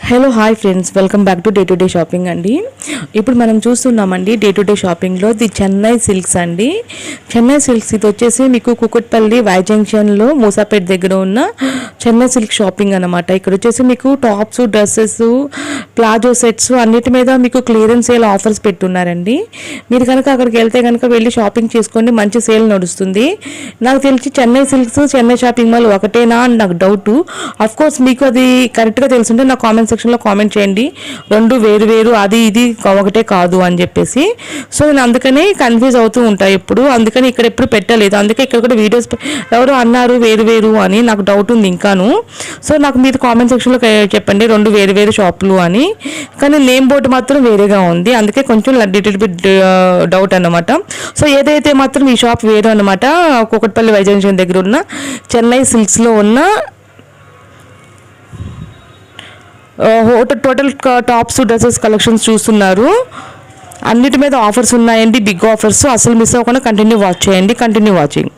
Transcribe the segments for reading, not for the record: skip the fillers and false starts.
Hello hi friends, welcome back to day shopping అండి. ఇప్పుడు మనం చూస్తున్నామండి డే షాపింగ్లో ది చెన్నై సిల్క్స్ అండి. చెన్నై సిల్క్స్ ఇది వచ్చేసి మీకు కుకట్పల్లి వై జంక్షన్లో మూసాపేట దగ్గర ఉన్న చెన్నై సిల్క్ షాపింగ్ అనమాట. ఇక్కడ వచ్చేసి మీకు టాప్స్, డ్రెస్సెస్, ప్లాజో సెట్స్ అన్నిటి మీద మీకు క్లియరెన్స్ సేల్ ఆఫర్స్ పెట్టున్నారండి. మీరు కనుక అక్కడికి వెళ్తే కనుక వెళ్ళి షాపింగ్ చేసుకోండి, మంచి సేల్ నడుస్తుంది. నాకు తెలిసి Chennai silks Chennai shopping mall ఒకటేనా అని నాకు డౌట్. అఫ్ కోర్స్ మీకు అది కరెక్ట్గా తెలుసుంటే నా కామెంట్ సెక్షన్లో కామెంట్ చేయండి, రెండు వేరు వేరు అది ఇది ఒకటే కాదు అని చెప్పేసి. సో నేను అందుకనే కన్ఫ్యూజ్ అవుతూ ఉంటాయి ఎప్పుడు, అందుకని ఇక్కడ ఎప్పుడు పెట్టలేదు. అందుకే ఇక్కడ కూడా వీడియోస్ ఎవరు అన్నారు వేరు వేరు అని నాకు డౌట్ ఉంది ఇంకాను. సో నాకు మీరు కామెంట్ సెక్షన్లో చెప్పండి రెండు వేరు వేరు షాపులు అని. కానీ నేమ్ బోర్డు మాత్రం వేరేగా ఉంది, అందుకే కొంచెం లిటిల్ బిట్ డౌట్ అన్నమాట. సో ఏదైతే మాత్రం ఈ షాప్ వేరు అనమాట. కూకట్పల్లి వై జంక్షన్ దగ్గర ఉన్న చెన్నై సిల్క్స్లో ఉన్న టోటల్ టాప్స్, డ్రెస్సెస్ కలెక్షన్స్ చూస్తున్నారు. అన్నిటి మీద ఆఫర్స్ ఉన్నాయండి, బిగ్ ఆఫర్స్. అసలు మిస్ అవ్వకుండా కంటిన్యూ వాచ్ చేయండి. Continue watching.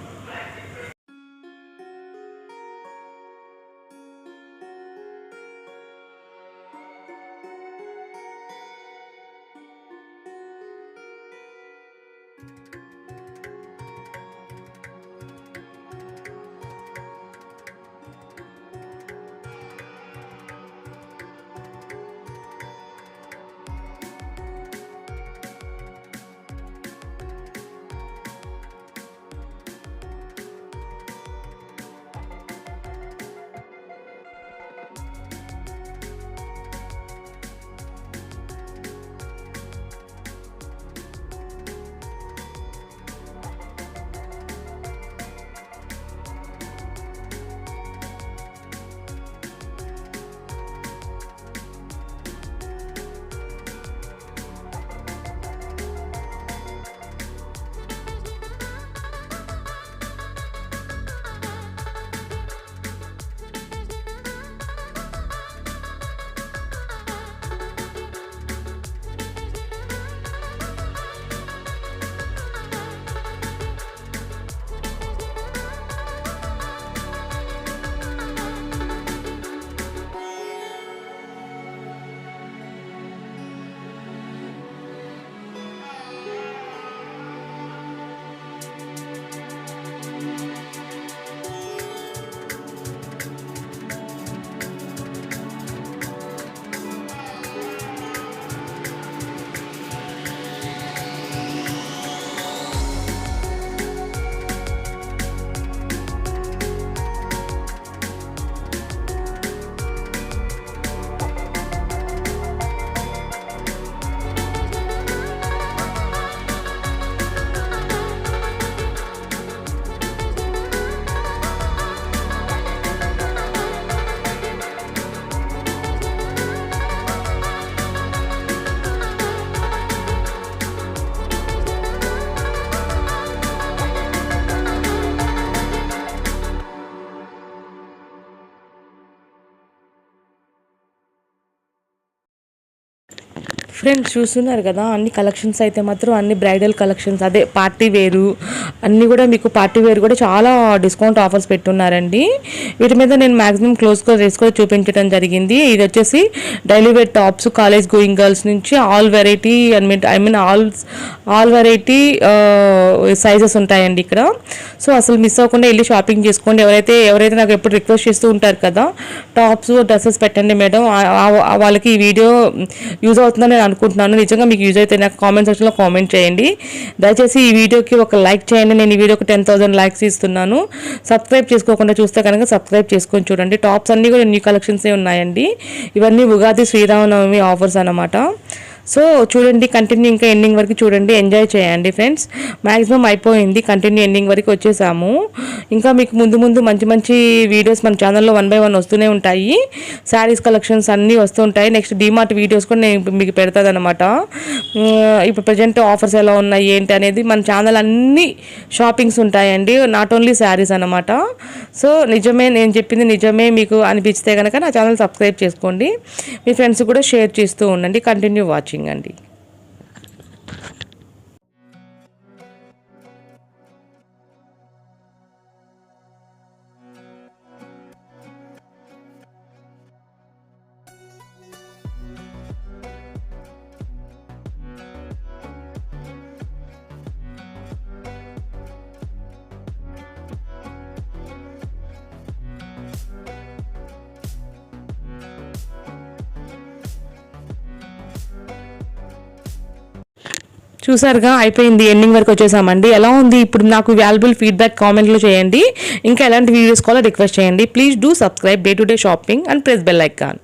ఫ్రెండ్స్ చూస్తున్నారు కదా, అన్ని కలెక్షన్స్ అయితే మాత్రం అన్ని బ్రైడల్ కలెక్షన్స్, అదే పార్టీ వేరు అన్నీ కూడా మీకు పార్టీ వేర్ కూడా చాలా డిస్కౌంట్ ఆఫర్స్ పెట్టున్నారండి. వీటి మీద నేను మ్యాక్సిమం క్లోజ్గా డ్రెస్ కూడా చూపించడం జరిగింది. ఇది వచ్చేసి daily wear tops, college going girls నుంచి all variety all variety sizes ఉంటాయండి ఇక్కడ. సో అసలు మిస్ అవ్వకుండా వెళ్ళి షాపింగ్ చేసుకోండి. ఎవరైతే నాకు ఎప్పుడు రిక్వెస్ట్ చేస్తూ ఉంటారు కదా టాప్స్, డ్రెస్సెస్ పెట్టండి మేడం, వాళ్ళకి ఈ వీడియో యూజ్ అవుతుందని నేను అనుకుంటున్నాను. నిజంగా మీకు యూజ్ అయితే నాకు కామెంట్ సెక్షన్లో కామెంట్ చేయండి. దయచేసి ఈ వీడియోకి ఒక లైక్ చేయండి. నేను ఈ వీడియోకి 10,000 లైక్స్ ఇస్తున్నాను. సబ్స్క్రైబ్ చేసుకోకుండా చూస్తే కనుక సబ్స్క్రైబ్ చేసుకొని చూడండి. టాప్స్ అన్నీ కూడా న్యూ కలెక్షన్సే ఉన్నాయండి. ఇవన్నీ ఉగాది శ్రీరామనవమి ఆఫర్స్ అన్నమాట. సో చూడండి, కంటిన్యూ ఇంకా ఎండింగ్ వరకు చూడండి, ఎంజాయ్ చేయండి ఫ్రెండ్స్. మ్యాక్సిమం అయిపోయింది, కంటిన్యూ ఎండింగ్ వరకు వచ్చేసాము. ఇంకా మీకు ముందు ముందు మంచి మంచి వీడియోస్ మన ఛానల్లో 1 by 1 వస్తూనే ఉంటాయి. శారీస్ కలెక్షన్స్ అన్నీ వస్తూ ఉంటాయి. నెక్స్ట్ డీమార్ట్ వీడియోస్ కూడా నేను మీకు పెడతాను అనమాట. ఇప్పుడు ప్రజెంట్ ఆఫర్స్ ఎలా ఉన్నాయి ఏంటి అనేది మన ఛానల్ అన్ని షాపింగ్స్ ఉంటాయండి, నాట్ ఓన్లీ శారీస్ అనమాట. సో నిజమే, నేను చెప్పింది నిజమే మీకు అనిపిస్తే కనుక నా ఛానల్ సబ్స్క్రైబ్ చేసుకోండి. మీ ఫ్రెండ్స్ కూడా షేర్ చేస్తూ ఉండండి. కంటిన్యూ వాచింగ్ అండి. చూసారుగా అయిపోయింది, ఎండింగ్ వరకు వచ్చేసామండి. ఎలా ఉంది ఇప్పుడు నాకు వాల్యుబుల్ ఫీడ్బ్యాక్ కామెంట్లో చేయండి. ఇంకా ఎలాంటి వీడియోస్ కావాలో రిక్వెస్ట్ చేయండి. Please do subscribe day to day shopping and press bell icon.